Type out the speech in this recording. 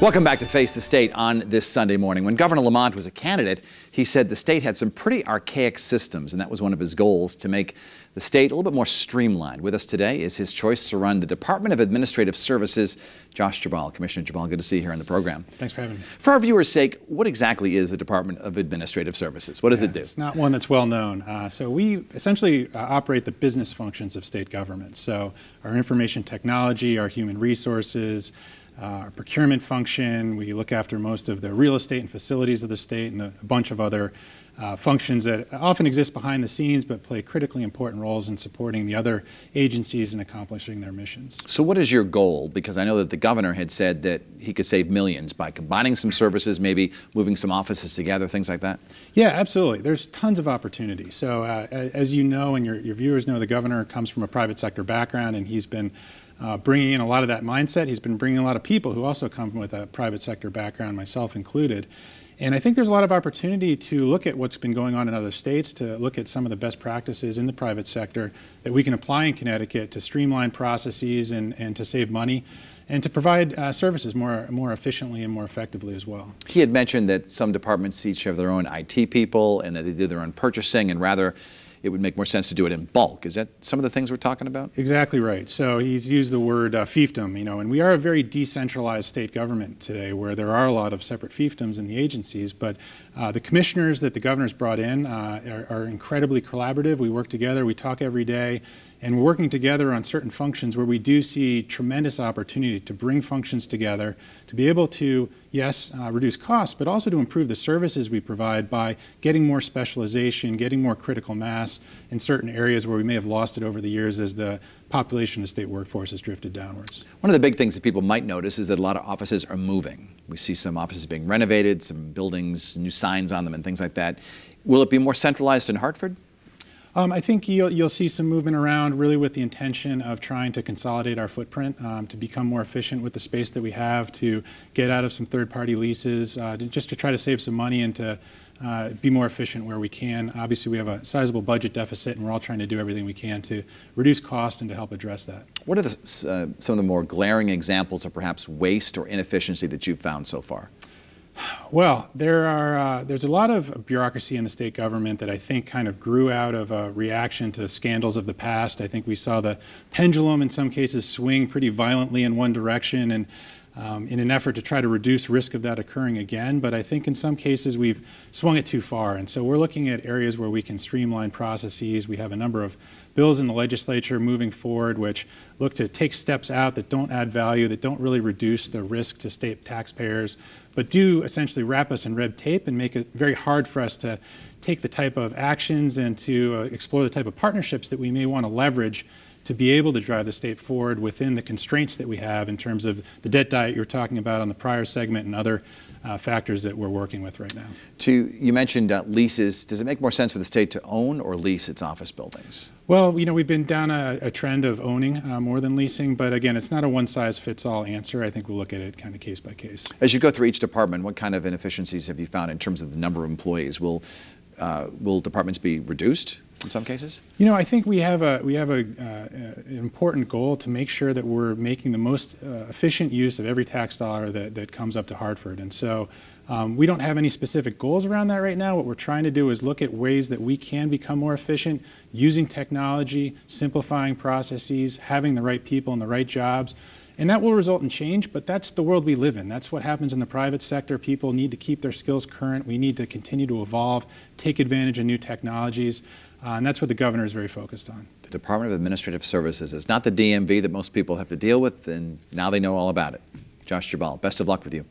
Welcome back to Face the State on this Sunday morning. When Governor Lamont was a candidate, he said the state had some pretty archaic systems, and that was one of his goals, to make the state a little bit more streamlined. With us today is his choice to run the Department of Administrative Services, Josh Geballe. Commissioner Geballe, good to see you here on the program. Thanks for having me. For our viewers' sake, what exactly is the Department of Administrative Services? What does it do? It's not one that's well known. So we essentially operate the business functions of state government. So our information technology, our human resources, our procurement function, we look after most of the real estate and facilities of the state, and a bunch of other functions that often exist behind the scenes but play critically important roles in supporting the other agencies and accomplishing their missions. So what is your goal? Because I know that the governor had said that he could save millions by combining some services, maybe moving some offices together, things like that. Yeah, absolutely. There's tons of opportunity. So as you know, and your viewers know, the governor comes from a private sector background, and he's been bringing in a lot of that mindset. He's been bringing a lot of people who also come with a private sector background, myself included. And I think there's a lot of opportunity to look at what's been going on in other states, to look at some of the best practices in the private sector that we can apply in Connecticut to streamline processes and to save money and to provide services more efficiently and more effectively as well. He had mentioned that some departments each have their own IT people and that they do their own purchasing, and rather it would make more sense to do it in bulk. Is that some of the things we're talking about? Exactly right. So he's used the word fiefdom, and we are a very decentralized state government today where there are a lot of separate fiefdoms in the agencies, but the commissioners that the governor's brought in are incredibly collaborative. We work together, we talk every day, and we're working together on certain functions where we do see tremendous opportunity to bring functions together, to be able to, yes, reduce costs, but also to improve the services we provide by getting more specialization, getting more critical mass in certain areas where we may have lost it over the years as the population of the state workforce has drifted downwards. One of the big things that people might notice is that a lot of offices are moving. We see some offices being renovated, some buildings, new signs on them and things like that. Will it be more centralized in Hartford? I think you'll see some movement around, really with the intention of trying to consolidate our footprint, to become more efficient with the space that we have, to get out of some third-party leases, just to try to save some money and to be more efficient where we can. Obviously, we have a sizable budget deficit, and we're all trying to do everything we can to reduce cost and to help address that. What are some of the more glaring examples of perhaps waste or inefficiency that you've found so far? Well, there's a lot of bureaucracy in the state government that I think kind of grew out of a reaction to scandals of the past. I think we saw the pendulum in some cases swing pretty violently in one direction, and in an effort to try to reduce risk of that occurring again. But I think in some cases we've swung it too far. And so we're looking at areas where we can streamline processes. We have a number of bills in the legislature moving forward which look to take steps out that don't add value, that don't really reduce the risk to state taxpayers, but do essentially wrap us in red tape and make it very hard for us to take the type of actions and to explore the type of partnerships that we may want to leverage to be able to drive the state forward within the constraints that we have in terms of the debt diet you were talking about on the prior segment and other factors that we're working with right now. You mentioned leases. Does it make more sense for the state to own or lease its office buildings? Well, we've been down a trend of owning more than leasing, but again, it's not a one-size-fits-all answer. I think we'll look at it kind of case by case. As you go through each department, what kind of inefficiencies have you found in terms of the number of employees? Will departments be reduced in some cases? I think we have an important goal to make sure that we're making the most efficient use of every tax dollar that comes up to Hartford. And so we don't have any specific goals around that right now. What we're trying to do is look at ways that we can become more efficient using technology, simplifying processes, having the right people in the right jobs. And that will result in change, but that's the world we live in. That's what happens in the private sector. People need to keep their skills current. We need to continue to evolve, take advantage of new technologies, and that's what the governor is very focused on. The Department of Administrative Services is not the DMV that most people have to deal with, and now they know all about it. Josh Geballe, best of luck with you.